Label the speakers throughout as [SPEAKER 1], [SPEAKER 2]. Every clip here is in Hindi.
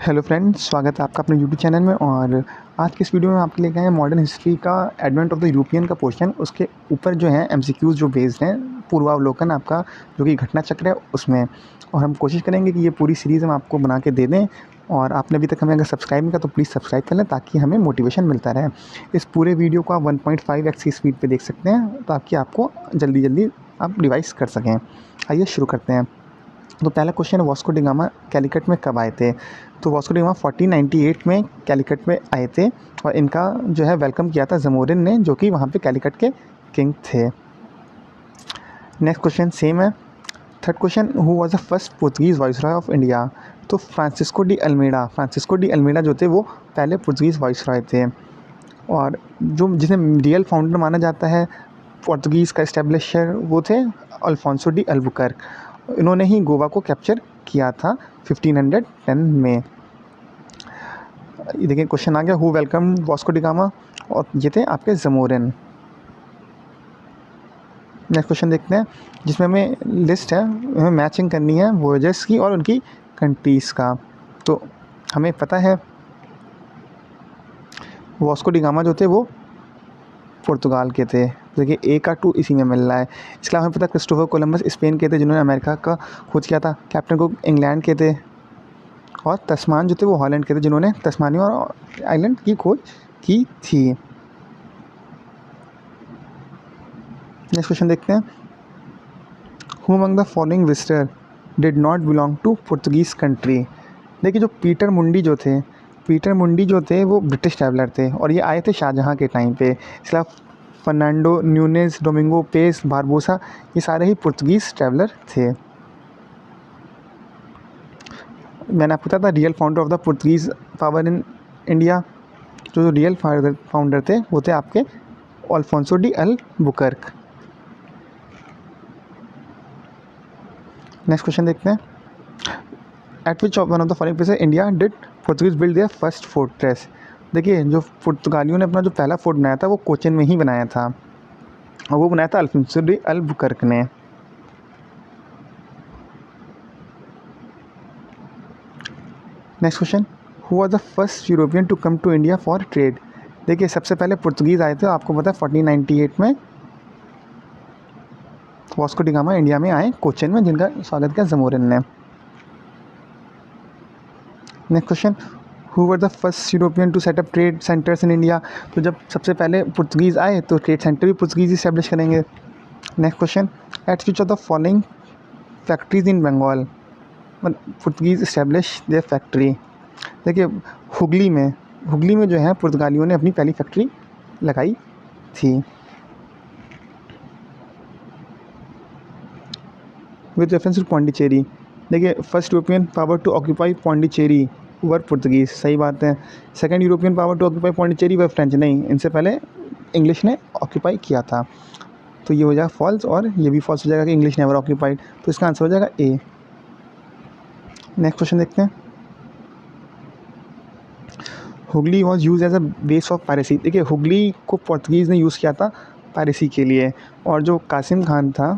[SPEAKER 1] हेलो फ्रेंड्स, स्वागत है आपका अपने यूट्यूब चैनल में। और आज की इस वीडियो में आपके लेके आए हैं मॉडर्न हिस्ट्री का एडवेंट ऑफ द यूरोपियन का पोर्शन। उसके ऊपर जो है एमसीक्यूज़ जो बेस्ड हैं, पूर्वावलोकन आपका जो कि घटना चक्र है उसमें। और हम कोशिश करेंगे कि ये पूरी सीरीज़ हम आपको बना के दे दें। और आपने अभी तक हमें अगर सब्सक्राइब नहीं किया तो प्लीज़ सब्सक्राइब कर लें ताकि हमें मोटिवेशन मिलता रहे। इस पूरे वीडियो को आप 1.5x की स्पीड पर देख सकते हैं ताकि आपको जल्दी जल्दी आप रिवाइज कर सकें। आइए शुरू करते हैं। तो पहला क्वेश्चन है, वास्को डी गामा कैलिकट में कब आए थे? तो वास्को डी गामा 1498 में कैलिकट में आए थे और इनका जो है वेलकम किया था जमोरिन ने, जो कि वहाँ पे कैलिकट के किंग थे। नेक्स्ट क्वेश्चन सेम है। Third question, who was the first Portuguese viceroy of India? तो फ्रांसिस्को डी अल्मेडा जो थे वो पहले पोर्तुगीज़ वाइसरॉय थे। और जो जिसे रियल फाउंडर माना जाता है पोर्तुगीज़ का इस्टेब्लिशर, वो थे अल्फोंसो डी अल्बुकर्क। इन्होंने ही गोवा को कैप्चर किया था 1510 में। ये देखिए क्वेश्चन आ गया, who welcome Vasco da gamma, और ये थे आपके जमोरिन। नेक्स्ट क्वेश्चन देखते हैं जिसमें हमें लिस्ट है, हमें मैचिंग करनी है वॉयजेस की और उनकी कंट्रीज़ का। तो हमें पता है वास्को डी गामा जो थे वो पुर्तगाल के थे। देखिए ए का 2 इसी में मिल रहा है। इसके अलावा हमें पता है क्रिस्टोफर कोलंबस स्पेन के थे जिन्होंने अमेरिका का खोज किया था। कैप्टन कुक इंग्लैंड के थे। और तस्मान जो थे वो हॉलैंड के थे जिन्होंने तस्मानिया और आइलैंड की खोज की थी। नेक्स्ट क्वेश्चन देखते हैं, who among the following visitor did not belong to Portuguese country? देखिए जो पीटर मुंडी जो थे वो ब्रिटिश ट्रैवलर थे और ये आए थे शाहजहाँ के टाइम पे। इसके अलावा फर्नांडो न्यूनेज, डोमिंगो पेस, बारबोसा, ये सारे ही पुर्तगीज़ ट्रैवलर थे। मैंने आपको बताया था real founder of the Portuguese power in India, जो रियल फाउंडर थे वो थे आपके Alfonso de Albuquerque. Next question देखते हैं, eight which one of the following places India did Portuguese build their first fortress? देखिए जो पुर्तगालियों ने अपना जो पहला फोर्ट बनाया था वो कोचिन में ही बनाया था और वो बनाया था अल्फोंसो डी अल्बुकर्क ने। Next question, who was the first European to come to India for trade? देखिए सबसे पहले पुर्तगीज़ आए थे, आपको पता है 1498 में वास्को डी गामा इंडिया में आए कोचिन में, जिनका स्वागत किया जमोरिन ने। Next question, who were the first European to set up trade centres in India? तो जब सबसे पहले पुर्तगीज़ आए तो ट्रेड सेंटर भी पुर्तगीज़ इस्टेब्लिश करेंगे। Next question, at which of the following factories in Bengal Portuguese establish their factory? देखिए हुगली में जो है पुर्तगालियों ने अपनी पहली फैक्ट्री लगाई थी। विद रेफरेंस टू पौंडीचेरी, देखिए first European power to occupy Pondicherry were Portuguese, सही बात है। Second European power to occupy Pondicherry were French, नहीं, इनसे पहले इंग्लिश ने ऑक्यूपाई किया था। तो ये हो जाएगा फॉल्स और ये भी फॉल्स हो जाएगा कि इंग्लिश नेवर ऑक्यूपाइड, तो इसका आंसर हो जाएगा ए। नेक्स्ट क्वेश्चन देखते हैं, Hooghly was use as a base of piracy? देखिए हुगली को पोर्तुगीज़ ने यूज़ किया था पायरेसी के लिए। और जो कासिम खान था,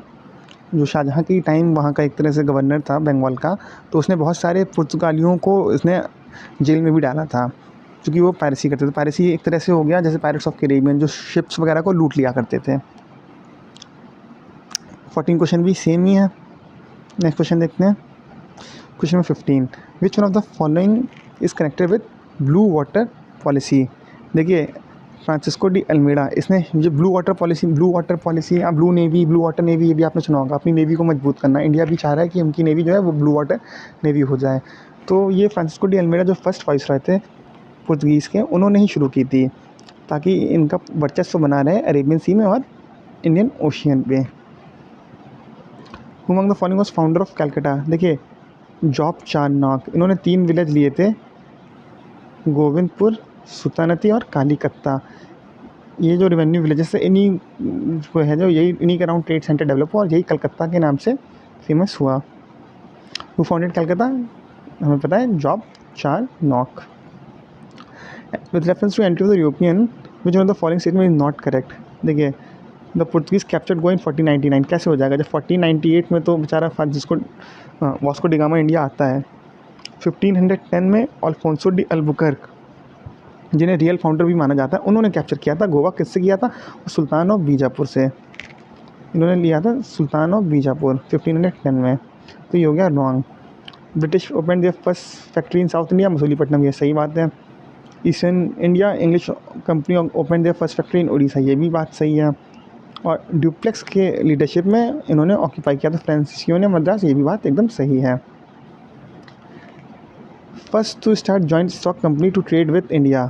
[SPEAKER 1] जो शाहजहाँ की टाइम वहाँ का एक तरह से गवर्नर था बंगाल का, तो उसने बहुत सारे पुर्तगालियों को इसने जेल में भी डाला था क्योंकि वो पायरेसी करते थे। पायरेसी एक तरह से हो गया जैसे पायरेट्स ऑफ कैरिबियन, जो शिप्स वगैरह को लूट लिया करते थे। 14 क्वेश्चन भी सेम ही है। नेक्स्ट क्वेश्चन देखते हैं, question number 15, which one of the following is connected with blue water policy? देखिए फ्रांसिस्को डी अल्मेडा, इसने जो ब्लू वाटर पॉलिसी या ब्लू वाटर नेवी, ये भी आपने सुना होगा। अपनी नेवी को मजबूत करना, इंडिया भी चाह रहा है कि उनकी नेवी जो है वो ब्लू वाटर नेवी हो जाए। तो ये फ्रांसिस्को डी अल्मेडा जो फर्स्ट वाइसरॉय थे पुर्तगीज़ के, उन्होंने ही शुरू की थी ताकि इनका वर्चस्व बना रहे अरेबियन सी में और इंडियन ओशियन में। Who among the following was founder of Calcutta? देखिए जॉब चारनॉक, इन्होंने 3 विलेज लिए थे, गोविंदपुर, सुल्तानती और कालीकत्ता। ये जो रेवेन्यू विलेजेस है इन्हीं को है, जो यही इन्हीं के अराउंड ट्रेड सेंटर डेवलप हुआ और यही कलकत्ता के नाम से फेमस हुआ। Who founded Calcutta? हमें पता है Job Charnock. With reference to entry of the European which one of the following statement is not correct? देखिए the Portuguese captured Goa in 1499, कैसे हो जाएगा जब 1498 में तो बेचारा Francisco Vasco da Gama India आता है। 1510 में अल्फोंसो डी अल्बुकर्क, जिन्हें रियल फाउंडर भी माना जाता है, उन्होंने कैप्चर किया था गोवा। किससे किया था? सुल्तान ऑफ बीजापुर से। इन्होंने लिया था सुल्तान ऑफ बीजापुर 1510 में। तो ये हो गया wrong. British open their first factory in South India, Masulipatnam, ये सही बात है। Eastern India English company open their first factory in Orissa, ये भी बात सही है। और ड्यूप्लेक्स के लीडरशिप में इन्होंने ऑक्यूपाई किया था फ्रांसीसियों ने मद्रास, ये भी बात एकदम सही है। First to start joint stock company to trade with India,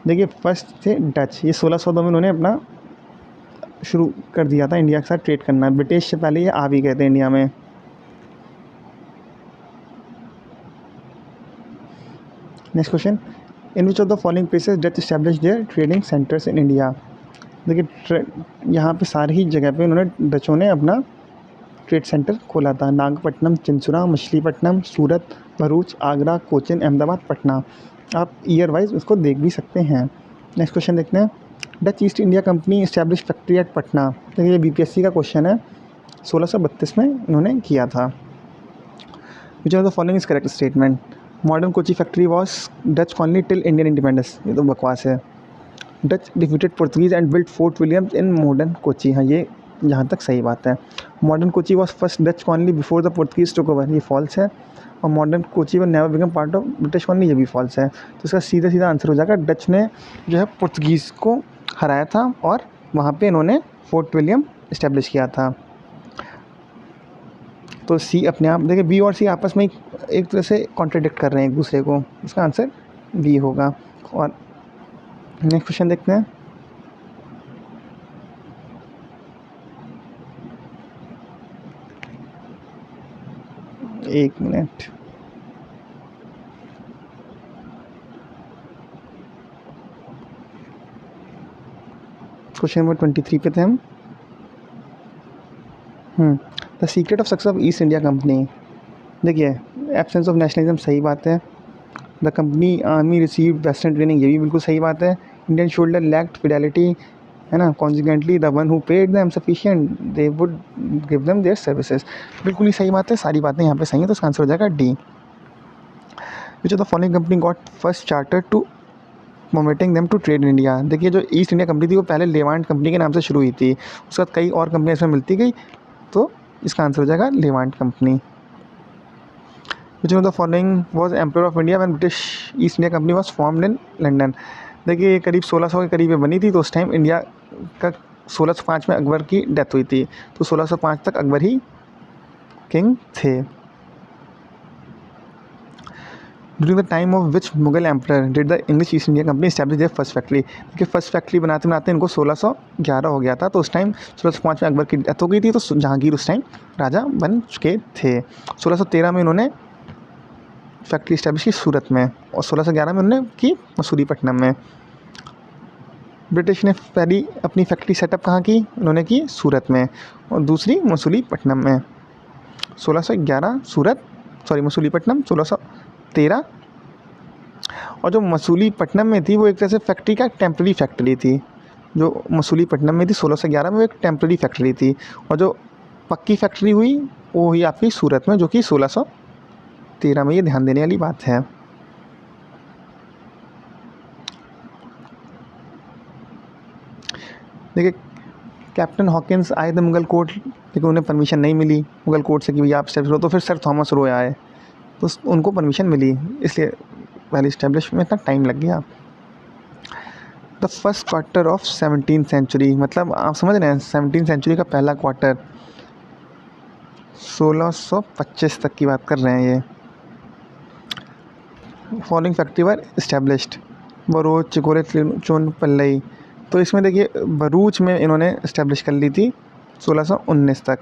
[SPEAKER 1] देखिए फर्स्ट थे डच, ये 1602 में उन्होंने अपना शुरू कर दिया था इंडिया के साथ ट्रेड करना। ब्रिटिश से पहले ये आ भी गए थे इंडिया में। Next question, in which of the following places Dutch establish there trading centres in India, देखिए यहाँ पे सारी ही जगह पे उन्होंने डचों ने अपना ट्रेड सेंटर खोला था। नागपट्टनम, चिंसुरा, मछलीपट्टनम, सूरत, भरूच, आगरा, कोचिन, अहमदाबाद, पटना। आप ईयर वाइज उसको देख भी सकते हैं। नेक्स्ट क्वेश्चन देखते हैं, Dutch east India Company establish factory eight Patna, तो ये बीपीएससी का क्वेश्चन है, 1632 में इन्होंने किया था। विच of the following is correct statement, modern Kochi factory was Dutch colony till Indian independence, ये तो बकवास है। Dutch defeated Portuguese and built fort Williams in modern Kochi, हाँ ये यहाँ तक सही बात है। Modern Kochi was first Dutch colony before the Portuguese took over, ये फॉल्स है। और modern Kochi were never become part of British colony, ये भी फॉल्स है। तो इसका सीधा सीधा आंसर हो जाएगा, डच ने जो है पोर्तुगीज़ को हराया था और वहाँ पे इन्होंने फोर्ट विलियम इस्टेब्लिश किया था। तो सी अपने आप देखिए, बी और सी आपस में एक तरह से कॉन्ट्रडिक्ट कर रहे हैं एक दूसरे को, इसका आंसर बी होगा। और नेक्स्ट क्वेश्चन देखते हैं, एक मिनट, क्वेश्चन नंबर 23 पे थे हम। The secret of success of East India company, देखिए एब्सेंस ऑफ नेशनलिज्म, सही बात है। The company army receive western training, ये भी बिल्कुल सही बात है। इंडियन शोल्डर लैक्ड फिडेलिटी, है ना। Consequently the one who paid them sufficient they would give them their services, बिल्कुल ही सही बात है। सारी बातें यहाँ पे सही है, तो इसका आंसर हो जाएगा D. Which of the following company got first charter to permitting them to trade in India, देखिए जो ईस्ट इंडिया कंपनी थी वो पहले लेवांट कंपनी के नाम से शुरू हुई थी, उसके बाद कई और कंपनियाँ इसमें मिलती गई, तो इसका आंसर हो जाएगा Levant Company. Which of the following was empire of India when British East India company was formed in London, देखिए ये करीब 1600 के करीब बनी थी, तो उस टाइम इंडिया का 1605 में अकबर की डेथ हुई थी, तो 1605 तक अकबर ही किंग थे। During the time of which Mughal emperor did the English East India company establish there first factory, देखिए फर्स्ट फैक्ट्री बनाते बनाते इनको 1611 हो गया था, तो उस टाइम 1605 में अकबर की डेथ हो गई थी, तो जहांगीर उस टाइम राजा बन चुके थे। 1613 में इन्होंने फैक्ट्री इस्टेब्लिश की सूरत में, और 1611 में उन्होंने की मसूलीपट्टनम में। ब्रिटिश ने पहली अपनी फैक्ट्री सेटअप कहाँ की? उन्होंने की सूरत में, और दूसरी मसूलीपट्टनम में। 1611 सूरत, सॉरी मसूलीपट्टनम 1613, और जो मसूलीपट्टनम में थी वो एक तरह से फैक्ट्री का टेम्प्रेरी फैक्ट्री थी। जो मसूलीपट्टनम में थी 1611 में वो एक टेम्प्रेरी फैक्ट्री थी, और जो पक्की फैक्ट्री हुई वो हुई आपकी सूरत में, जो कि 1613 में, ये ध्यान देने वाली बात है। देखिए कैप्टन हॉकिंस आए थे मुगल कोर्ट, लेकिन उन्हें परमिशन नहीं मिली मुगल कोर्ट से कि भैया आप स्टैब्लिश हो, तो फिर सर थॉमस रो आए, तो उनको परमिशन मिली, इसलिए पहले इस्टेब्लिश में इतना टाइम लग गया। The first quarter of 17th century, मतलब आप समझ रहे हैं 17th सेंचुरी का पहला क्वार्टर, 1625 तक की बात कर रहे हैं ये। फॉलोइंग फैक्ट्री वर इस्टेब्लिश्ड, बरूच, चिकोरे, चुन, पल्लई, तो इसमें देखिए भरूच में इन्होंने इस्टेब्लिश कर ली थी 1619 तक,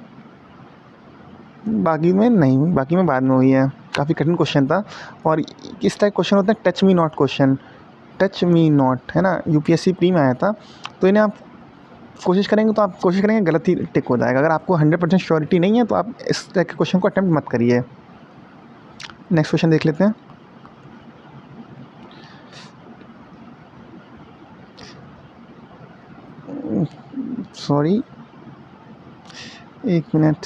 [SPEAKER 1] बाकी में नहीं हुई, बाकी में बाद में हुई है। काफ़ी कठिन क्वेश्चन था, और इस टाइप क्वेश्चन होता है touch me not question, touch me not, है ना, यूपीएससी प्री में आया था, तो इन्हें आप कोशिश करेंगे तो आप कोशिश करेंगे गलत ही टिक हो जाएगा। अगर आपको 100% श्योरिटी नहीं है तो आप इस टाइप के क्वेश्चन को अटैम्प्ट मत करिए। नेक्स्ट क्वेश्चन देख लेते हैं, सॉरी एक मिनट,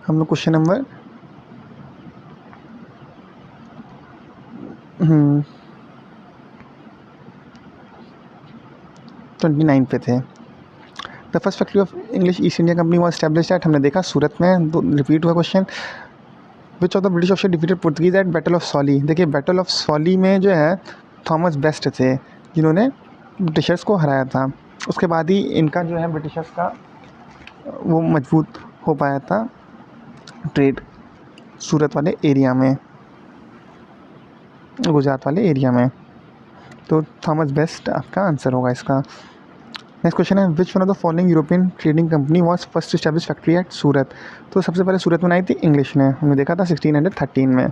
[SPEAKER 1] हम लोग क्वेश्चन नंबर 29 पे थे। The first factory of English East India company was established at, हमने देखा सूरत में, तो रिपीट हुआ question. Which of the British officer defeated Portuguese at battle of Swally. देखिए बैटल ऑफ सॉली में जो है थॉमस बेस्ट थे जिन्होंने ब्रिटिशर्स को हराया था। उसके बाद ही इनका जो है ब्रिटिशर्स का वो मजबूत हो पाया था ट्रेड सूरत वाले एरिया में, गुजरात वाले एरिया में। तो थॉमस बेस्ट आपका आंसर होगा इसका। नेक्स्ट क्वेश्चन है which one of the following European trading company was first establish factory at Surat. तो सबसे पहले सूरत में बनाई थी इंग्लिश ने, हमने देखा था 1613 में।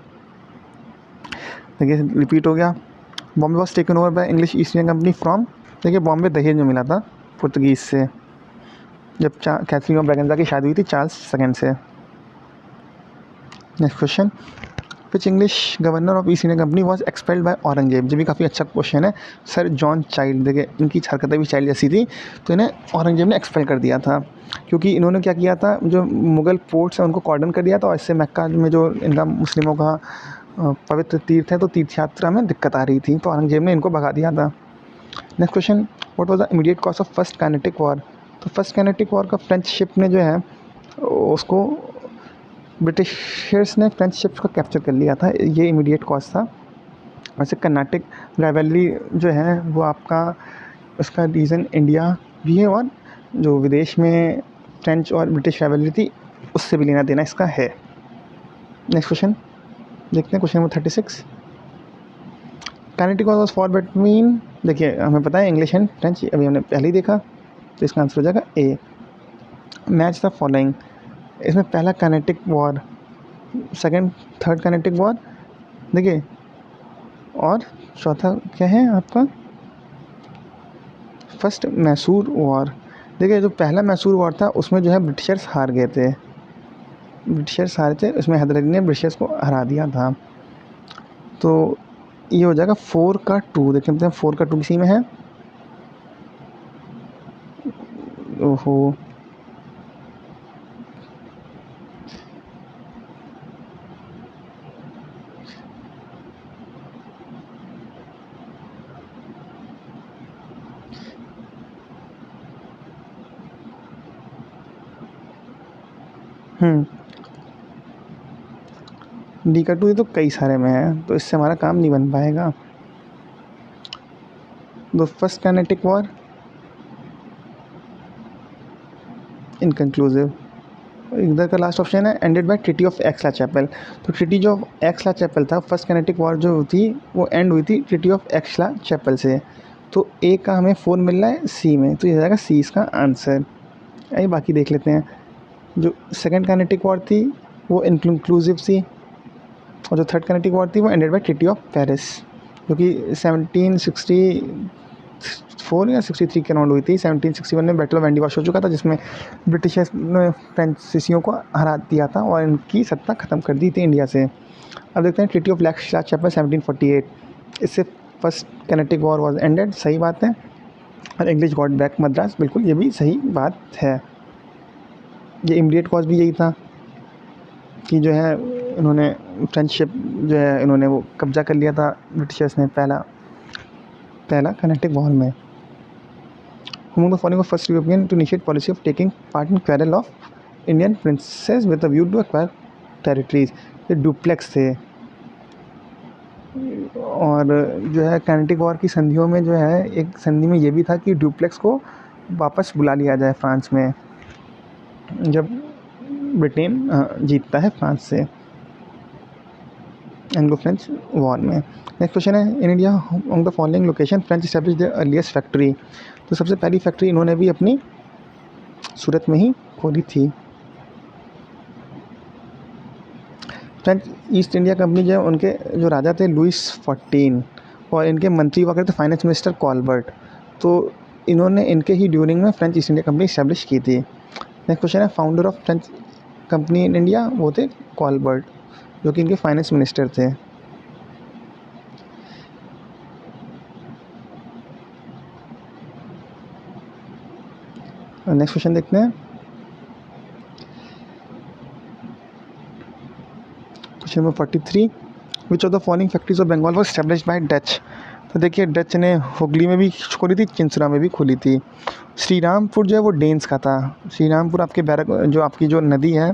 [SPEAKER 1] देखिए रिपीट हो गया। Bombay was taken over by English East India company from, देखिए बॉम्बे दहेज में मिला था पुर्तगीज से जब कैथरीन ऑफ ब्रैगेंजा की शादी हुई थी चार्ल्स सेकंड से। Next question which English governor of East India company was expelled by Aurangzeb. ये भी काफ़ी अच्छा क्वेश्चन है। सर जॉन चाइल्ड, देखिए इनकी हरकतें भी चाइल्ड जैसी थी, तो इन्हें औरंगजेब ने एक्सपेल कर दिया था क्योंकि इन्होंने क्या किया था, जो मुग़ल फोर्ट्स हैं उनको कॉर्डन कर दिया था और इससे मक्का में जो इनका मुस्लिमों का पवित्र तीर्थ है तो तीर्थ यात्रा में दिक्कत आ रही थी, तो औरंगजेब ने इनको भगा दिया था। Next question what was the immediate cause of first Carnatic war. तो फर्स्ट कैनेटिक वॉर का फ्रेंच शिप ने जो है उसको ब्रिटिशर्स ने फ्रेंच शिप्स को कैप्चर कर लिया था, ये इमीडिएट कॉज था। वैसे कर्नाटिक राइवलरी जो है वो आपका उसका रीज़न इंडिया भी है और जो विदेश में फ्रेंच और ब्रिटिश राइवलरी थी उससे भी लेना देना इसका है। नेक्स्ट क्वेश्चन देखते हैं, question number 36। Carnatic war was for between, देखिए हमें पता है इंग्लिश एंड फ्रेंच, अभी हमने पहले ही देखा, तो इसका आंसर हो जाएगा ए। मैच द फॉलोइंग, इसमें पहला Carnatic war, second third Carnatic war, देखिए और चौथा क्या है आपका फर्स्ट मैसूर वॉर। देखिए जो पहला मैसूर वॉर था उसमें जो है ब्रिटिशर्स हार गए थे, ब्रिटिशर्स हारे थे, उसमें हैदर अली ने ब्रिटिशर्स को हरा दिया था। तो ये हो जाएगा 4 का 2, देखते हैं 4 का 2 किसी में है। ओहो डी का 2, ये तो कई सारे में है तो इससे हमारा काम नहीं बन पाएगा। The first Carnatic war inconclusive. इधर का लास्ट ऑप्शन है ended by treaty of Aix-la-Chapelle. तो ट्रीटी जो एक्सला चैपल था, फर्स्ट कैनेटिक वॉर जो थी वो एंड हुई थी ट्रीटी ऑफ एक्सला चैपल से। तो ए का हमें 4 मिल रहा है सी में, तो ये हो जाएगा सी इसका आंसर। आइए बाकी देख लेते हैं। जो सेकंड कैनेटिक वॉर थी वो इनकंक्लूसिव थी और जो थर्ड कैनेटिक वॉर थी वो ended by treaty of Paris, जो कि 1764 या 63 के अराउंड हुई थी। 1761 में बैटल ऑफ एंडी वॉश हो चुका था जिसमें ब्रिटिशर्स ने फ्रेंसीसियों को हरा दिया था और इनकी सत्ता ख़त्म कर दी थी इंडिया से। अब देखते हैं ट्रीटी ऑफ एक्सला चैपल 1748, इससे first Carnatic war was ended, सही बात है। और इंग्लिश गॉट बैक मद्रास, बिल्कुल ये भी सही बात है। ये इमीडिएट कॉज भी यही था कि जो है इन्होंने फ्रेंडशिप जो है इन्होंने वो कब्जा कर लिया था ब्रिटिशर्स ने पहला कर्नाटिक वॉर में। Among the following first European to initiate policy of taking part in quarrel of Indian princes with a view to acquire territories, ये डुप्लेक्स थे। और जो है कर्नाटिक वॉर की संधियों में जो है एक संधि में ये भी था कि डुप्लेक्स को वापस बुला लिया जाए फ्रांस में जब ब्रिटेन जीतता है फ्रांस से एंग्लो फ्रेंच वॉर में। नेक्स्ट क्वेश्चन है in India on the following location French establish the earliest factory. तो सबसे पहली फैक्ट्री इन्होंने भी अपनी सूरत में ही खोली थी। फ्रेंच ईस्ट इंडिया कंपनी जो है उनके जो राजा थे लुइस 14 और इनके मंत्री हुआ करते फाइनेंस मिनिस्टर कॉलबर्ट, तो इन्होंने इनके ही ड्यूरिंग में French East India Company establish की थी। नेक्स्ट क्वेश्चन है founder of French company in India, वो थे कॉलबर्ट जो कि इनके फाइनेंस मिनिस्टर थे। नेक्स्ट क्वेश्चन देखते हैं question number 43, which of the following factories of Bengal was established by Dutch. तो देखिए डच ने हुगली में भी खोली थी, चिंसरा में भी खोली थी। श्रीरामपुर जो है वो डेन्स का था। श्रीरामपुर आपके बैरक जो आपकी जो नदी है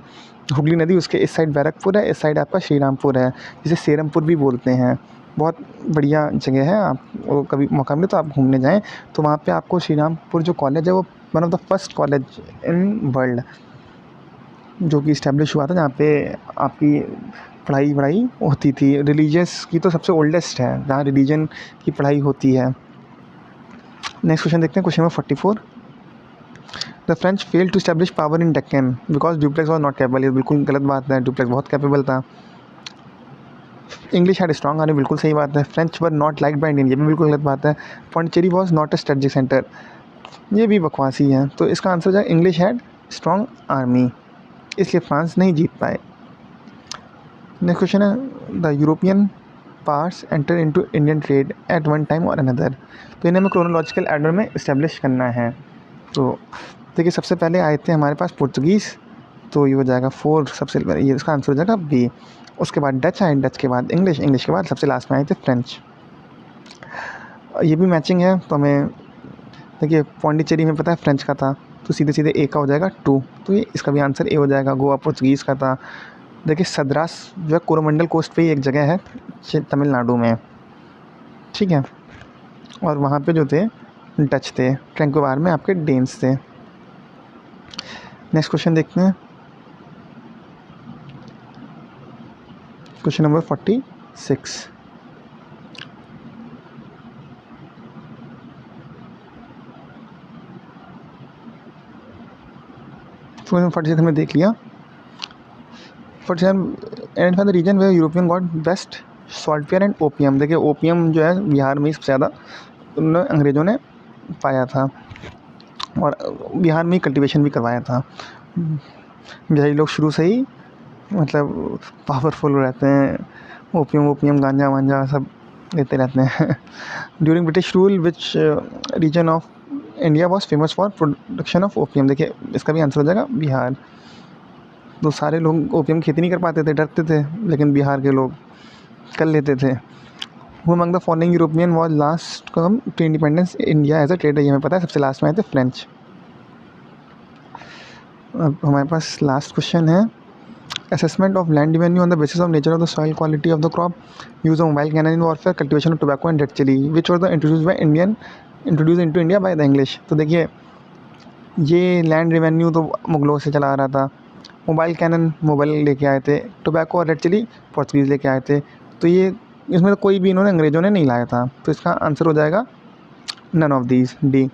[SPEAKER 1] हुगली नदी, उसके इस साइड बैरकपुर है, इस साइड आपका श्रीरामपुर है, जिसे सेरमपुर भी बोलते हैं। बहुत बढ़िया जगह है, आप वो कभी मौका मिले तो आप घूमने जाएं। तो वहाँ पे आपको श्रीरामपुर जो कॉलेज है वो one of the first college in world जो कि इस्टेब्लिश हुआ था, जहाँ पे आपकी पढ़ाई होती थी। रिलीजियस की तो सबसे ओल्डेस्ट है जहाँ रिलीजन की पढ़ाई होती है। नेक्स्ट क्वेश्चन देखते हैं, question number 44, the French fail to establish power in Deccan because Dupleix was not capable. ये बिल्कुल गलत बात है, ड्यूप्लेक्स बहुत कैपेबल था। इंग्लिश हैड स्ट्रॉन्ग आर्मी, बिल्कुल सही बात है। French were not like by Indian, ये भी बिल्कुल गलत बात है। Pondicherry was not a strategic centre, ये भी बकवासी है। तो इसका आंसर हो जाए इंग्लिश हैड स्ट्रॉन्ग आर्मी, इसलिए फ्रांस नहीं जीत पाए। नेक्स्ट क्वेश्चन है, the European parts enter into Indian trade at one time और अनदर। तो इन्हें हमें क्रोनोलॉजिकल ऑर्डर में इस्टेब्लिश करना है। तो देखिए सबसे पहले आए थे हमारे पास पुर्तगीज़, तो ये हो जाएगा 4 सबसे पहले, ये इसका आंसर हो जाएगा बी। उसके बाद डच आए, डच के बाद इंग्लिश, इंग्लिश के बाद सबसे लास्ट में आए थे फ्रेंच। ये भी मैचिंग है, तो हमें देखिए पौंडीचेरी में पता है फ्रेंच का था, तो सीधे सीधे ए का हो जाएगा 2, तो ये इसका भी आंसर ए हो जाएगा। गोवा पुर्तगीज़ का था। देखिए सद्रास जो है कोरोमंडल कोस्ट पे ही एक जगह है तमिलनाडु में, ठीक है, और वहाँ पे जो थे डच थे। ट्रैंक्वार में आपके डेन्स थे। नेक्स्ट क्वेश्चन देखते हैं, क्वेश्चन नंबर 46, क्वेश्चन 46 हमने देख लिया। 47, identify the region where European got best saltpetre and opium. देखिए ओपियम जो है बिहार में ही सबसे ज़्यादा उन्होंने अंग्रेज़ों ने पाया था, और बिहार में ही कल्टीवेशन भी करवाया था। बिहारी लोग शुरू से ही मतलब पावरफुल रहते हैं, ओपियम गांजा वांजा सब लेते रहते हैं। During British rule which region of India was famous for production of opium. देखिए इसका भी आंसर हो जाएगा बिहार। तो सारे लोग ओपियम खेती नहीं कर पाते थे, डरते थे, लेकिन बिहार के लोग कर लेते थे। Who among the following European was last come to independence India as a trader. ये हमें पता है, सबसे लास्ट में आए थे फ्रेंच। अब हमारे पास लास्ट क्वेश्चन है, assessment of land revenue on the basis of nature of the soil quality of the crop, use of mobile cannon in warfare, cultivation of tobacco and red chilli, which was the introduce into India by the English. तो देखिए ये लैंड रेवेन्यू तो मुगलों से चला आ रहा था, मोबाइल कैनन मुगल लेके आए थे, टोबैको और रेड चिली पोर्तुगीज़ लेके आए थे। तो ये इसमें तो कोई भी इन्होंने अंग्रेज़ों ने नहीं लाया था, तो इसका आंसर हो जाएगा none of these, D.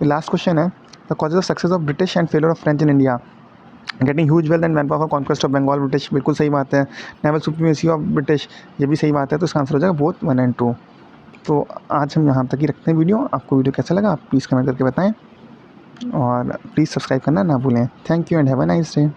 [SPEAKER 1] Last question है, the causes of success of British and failure of French in India, getting huge wealth and man power conquest of Bengal. British बिल्कुल सही बात है। नेवल सुप्रीमेसी ऑफ ब्रिटिश, ये भी सही बात है। तो इसका आंसर हो जाएगा बोथ 1 और 2। तो आज हम यहाँ तक ही रखते हैं वीडियो। आपको वीडियो कैसा लगा आप प्लीज़ कमेंट करके बताएं, और प्लीज़ सब्सक्राइब करना ना भूलें। Thank you and have a nice day.